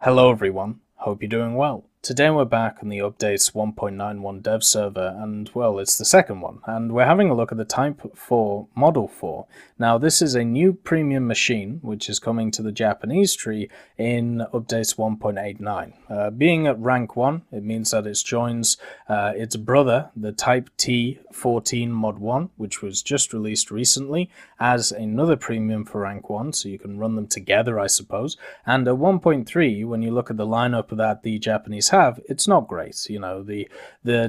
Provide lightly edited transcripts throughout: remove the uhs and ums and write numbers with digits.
Hello everyone, hope you're doing well. Today we're back on the updates 1.91 dev server, and well, it's the second one, and we're having a look at the Type 4 Model 4. Now this is a new premium machine which is coming to the Japanese tree in updates 1.89. Being at rank 1, it means that it joins its brother, the Type T14 Mod 1, which was just released recently as another premium for rank 1, so you can run them together, I suppose. And at 1.3, when you look at the lineup that the Japanese have, it's not great. You know, the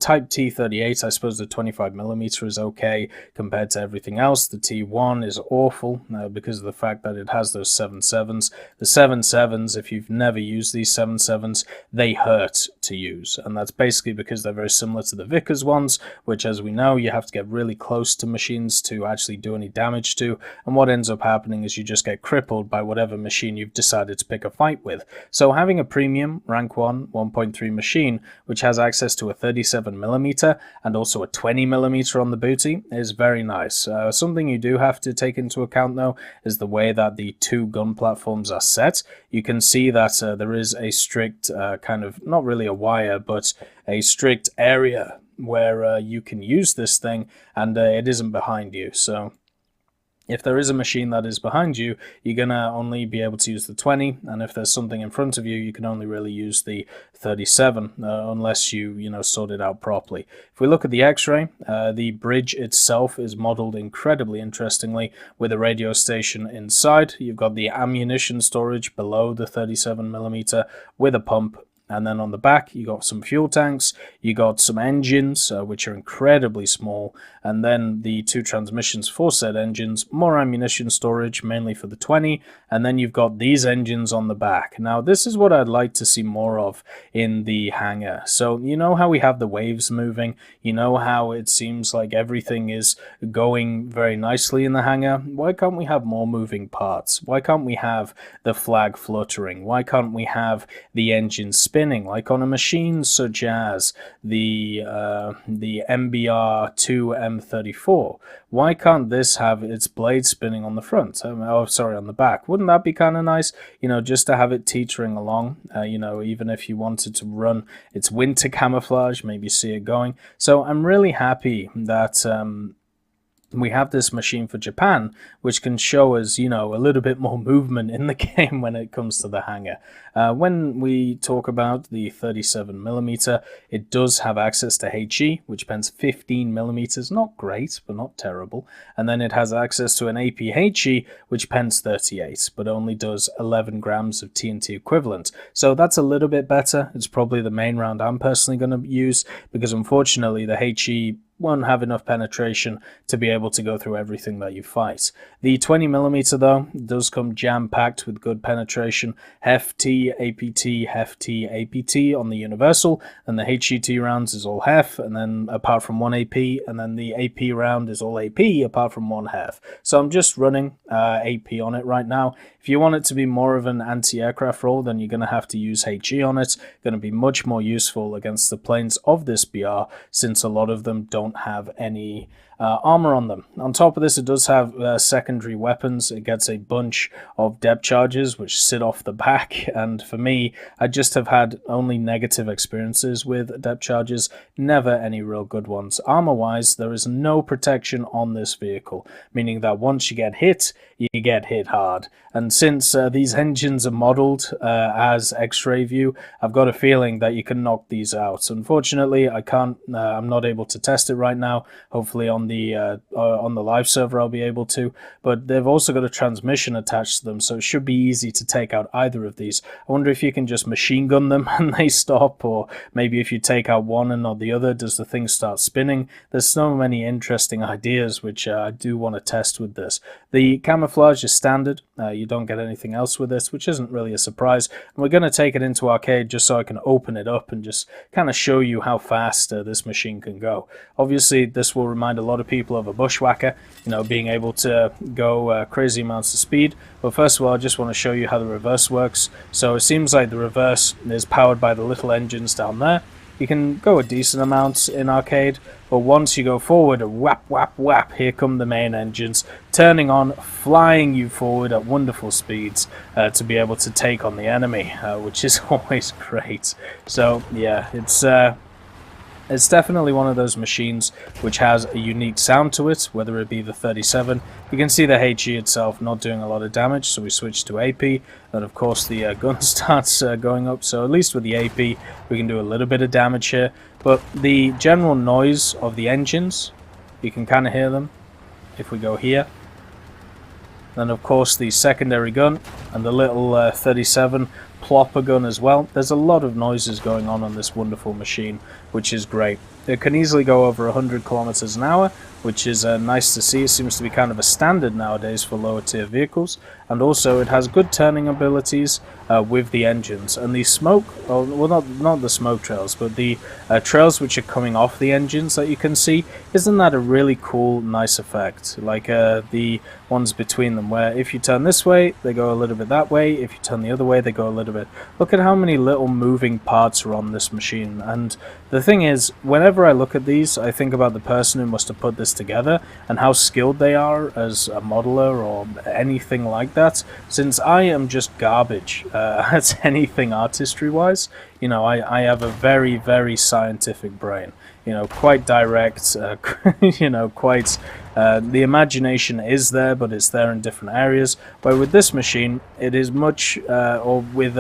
Type T38, I suppose the 25mm is okay compared to everything else. The T1 is awful because of the fact that it has those 7.7s. The 7.7s, if you've never used these 7.7s, they hurt to use, and that's basically because they're very similar to the Vickers ones, which, as we know, you have to get really close to machines to actually do any damage to, and what ends up happening is you just get crippled by whatever machine you've decided to pick a fight with. So having a premium rank 1 1.3 machine which has access to a 37mm and also a 20mm on the booty is very nice. Something you do have to take into account though is the way that the two gun platforms are set. You can see that there is a strict kind of, not really a wire, but a strict area where you can use this thing, and it isn't behind you. So if there is a machine that is behind you, you're going to only be able to use the 20, and if there's something in front of you, you can only really use the 37, unless you sort it out properly. If we look at the X-ray, the bridge itself is modeled incredibly interestingly with a radio station inside. You've got the ammunition storage below the 37mm with a pump. And then on the back, you got some fuel tanks, you got some engines, which are incredibly small, and then the two transmissions for said engines, more ammunition storage, mainly for the 20, and then you've got these engines on the back. Now, this is what I'd like to see more of in the hangar. So, you know how we have the waves moving? You know how it seems like everything is going very nicely in the hangar? Why can't we have more moving parts? Why can't we have the flag fluttering? Why can't we have the engine spinning? Like on a machine such as the MBR2 M34. Why can't this have its blade spinning on the front? On the back. Wouldn't that be kind of nice? Just to have it teetering along, even if you wanted to run its winter camouflage, maybe see it going. So I'm really happy that we have this machine for Japan, which can show us, a little bit more movement in the game when it comes to the hangar. When we talk about the 37mm, it does have access to HE, which pens 15mm, not great, but not terrible. And then it has access to an APHE, which pens 38, but only does 11 grams of TNT equivalent. So that's a little bit better. It's probably the main round I'm personally going to use, because unfortunately the HE won't have enough penetration to be able to go through everything that you fight. The 20mm though does come jam-packed with good penetration, hefty APT, hefty APT on the universal, and the HET rounds is all hef, and then apart from one AP, and then the AP round is all AP apart from one hef. So I'm just running AP on it right now. If you want it to be more of an anti-aircraft role, then you're going to have to use HE on it. Going to be much more useful against the planes of this BR, since a lot of them don't have any armor on them. On top of this, it does have secondary weapons. It gets a bunch of depth charges which sit off the back, and for me, I just have had only negative experiences with depth charges, never any real good ones. Armor wise, there is no protection on this vehicle, meaning that once you get hit hard. And since these engines are modeled as X-ray view, I've got a feeling that you can knock these out. Unfortunately, I can't. I'm not able to test it right now. Hopefully on the live server I'll be able to. But they've also got a transmission attached to them, so it should be easy to take out either of these. I wonder if you can just machine gun them and they stop, or maybe if you take out one and not the other, does the thing start spinning? There's so many interesting ideas which I do want to test with this. The camouflage is standard. You don't get anything else with this, which isn't really a surprise. And we're going to take it into arcade just so I can open it up and just kind of show you how fast this machine can go. Obviously, this will remind a lot of people of a bushwhacker, being able to go crazy amounts of speed. But first of all, I just want to show you how the reverse works. So it seems like the reverse is powered by the little engines down there. You can go a decent amount in arcade, but once you go forward, whap, whap, whap, here come the main engines, turning on, flying you forward at wonderful speeds to be able to take on the enemy, which is always great. So yeah, it's definitely one of those machines which has a unique sound to it, whether it be the 37. You can see the HE itself not doing a lot of damage, so we switch to AP, and of course the gun starts going up, so at least with the AP we can do a little bit of damage here. But the general noise of the engines, you can kind of hear them if we go here. Then of course the secondary gun and the little 37 plopper gun as well. There's a lot of noises going on this wonderful machine, which is great. It can easily go over 100 kilometers an hour, which is nice to see. It seems to be kind of a standard nowadays for lower tier vehicles, and also it has good turning abilities with the engines. And the smoke, well, not the smoke trails, but the trails which are coming off the engines that you can see, isn't that a really cool, nice effect? Like the ones between them, where if you turn this way, they go a little bit that way. If you turn the other way, they go a little bit. Look at how many little moving parts are on this machine. And the thing is, whenever I look at these, I think about the person who must have put this together and how skilled they are as a modeler or anything like that, since I am just garbage at anything artistry wise. You know, I have a very, very scientific brain, you know, quite direct, you know, quite the imagination is there, but it's there in different areas. Where with this machine, it is much, or with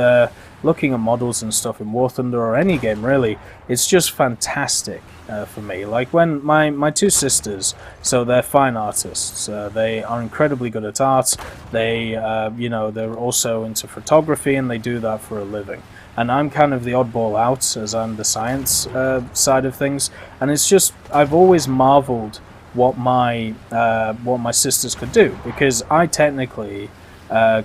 looking at models and stuff in War Thunder or any game really, it's just fantastic for me. Like when my two sisters, so they're fine artists, they are incredibly good at art. They, you know, they're also into photography and they do that for a living. And I'm kind of the oddball out, as I'm the science side of things. And it's just, I've always marveled what my sisters could do, because I technically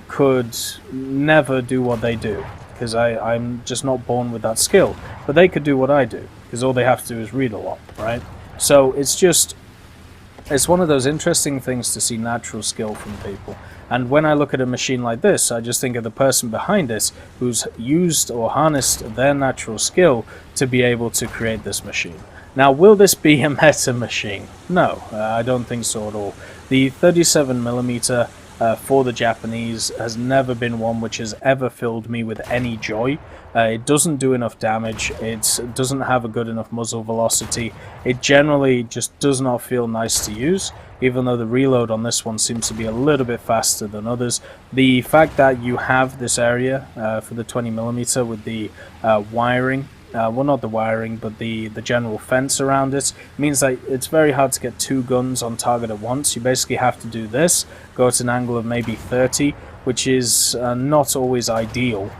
could never do what they do, because I'm just not born with that skill. But they could do what I do, because all they have to do is read a lot, right? So it's just, it's one of those interesting things to see natural skill from people. And when I look at a machine like this, I just think of the person behind it who's used or harnessed their natural skill to be able to create this machine. Now, will this be a meta machine? No, I don't think so at all. The 37mm for the Japanese has never been one which has ever filled me with any joy. It doesn't do enough damage, it doesn't have a good enough muzzle velocity, it generally just does not feel nice to use, even though the reload on this one seems to be a little bit faster than others. The fact that you have this area for the 20mm with the wiring, well, not the wiring, but the general fence around it, means that it's very hard to get two guns on target at once. You basically have to do this, go at an angle of maybe 30, which is not always ideal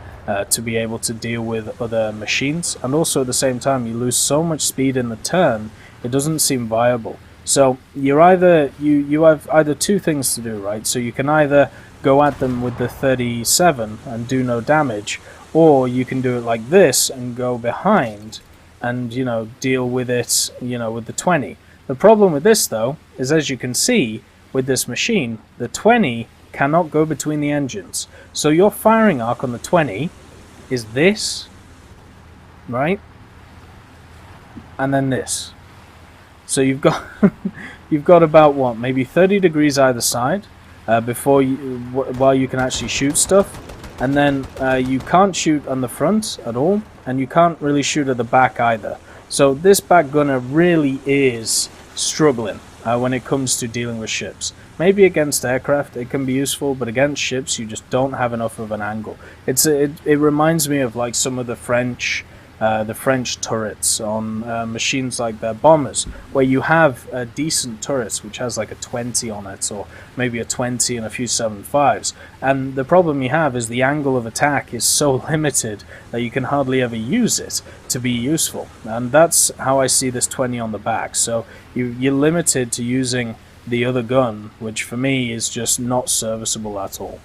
to be able to deal with other machines. And also at the same time, you lose so much speed in the turn, it doesn't seem viable. So you're either you have either two things to do, right? So you can either go at them with the 37 and do no damage, or you can do it like this and go behind and, you know, deal with it, you know, with the 20. The problem with this, though, is as you can see with this machine, the 20 cannot go between the engines. So your firing arc on the 20 is this, right? And then this. So you've got you've got about what, maybe 30 degrees either side before you, while you can actually shoot stuff. And then you can't shoot on the front at all, and you can't really shoot at the back either. So this back gunner really is struggling when it comes to dealing with ships. Maybe against aircraft it can be useful, but against ships you just don't have enough of an angle. It reminds me of like some of the French turrets on machines like their bombers, where you have decent turrets which has like a 20 on it, or maybe a 20 and a few 7.5s, and the problem you have is the angle of attack is so limited that you can hardly ever use it to be useful. And that's how I see this 20 on the back. So you're limited to using the other gun, which for me is just not serviceable at all.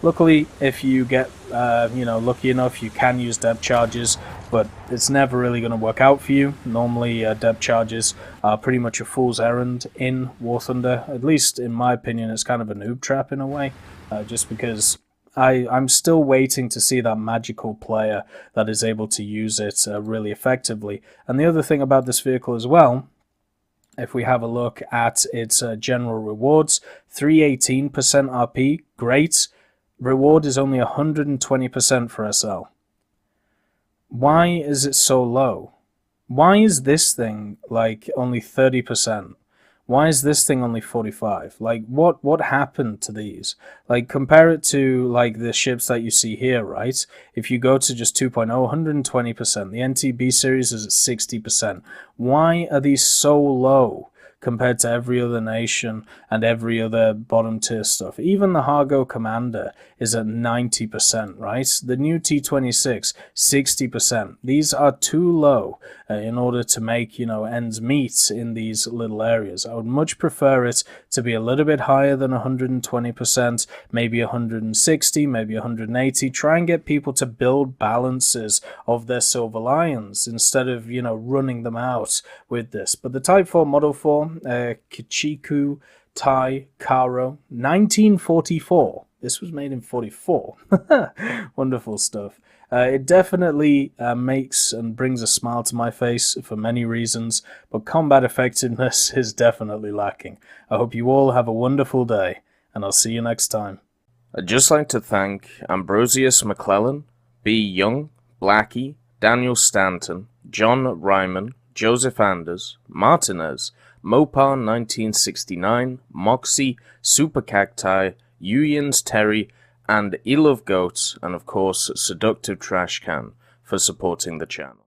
Luckily, if you get you know, lucky enough, you can use depth charges, but it's never really going to work out for you. Normally, depth charges are pretty much a fool's errand in War Thunder. At least, in my opinion, it's kind of a noob trap in a way, just because I'm still waiting to see that magical player that is able to use it really effectively. And the other thing about this vehicle as well, if we have a look at its general rewards, 318% RP, great. Reward is only 120% for SL. Why is it so low? Why is this thing like only 30%? Why is this thing only 45? Like, what happened to these? Like, compare it to like the ships that you see here, right? If you go to just 2.0, 120%. The NTB series is at 60%. Why are these so low compared to every other nation and every other bottom tier stuff? Even the Hargo Commander is at 90%, right? The new T26, 60%. These are too low in order to make, ends meet in these little areas. I would much prefer it to be a little bit higher than 120%, maybe 160, maybe 180. Try and get people to build balances of their Silver Lions instead of, running them out with this. But the Type 4 Model 4, Kichiku Tai Karo, 1944. This was made in 44. Wonderful stuff. It definitely makes and brings a smile to my face for many reasons, but combat effectiveness is definitely lacking. I hope you all have a wonderful day, and I'll see you next time. I'd just like to thank Ambrosius McClellan, B. Young, Blackie, Daniel Stanton, John Ryman, Joseph Anders, Martinez, Mopar 1969, Moxie, Super Cacti, Uyans Terry, and Eel of Goats, and of course Seductive Trash Can for supporting the channel.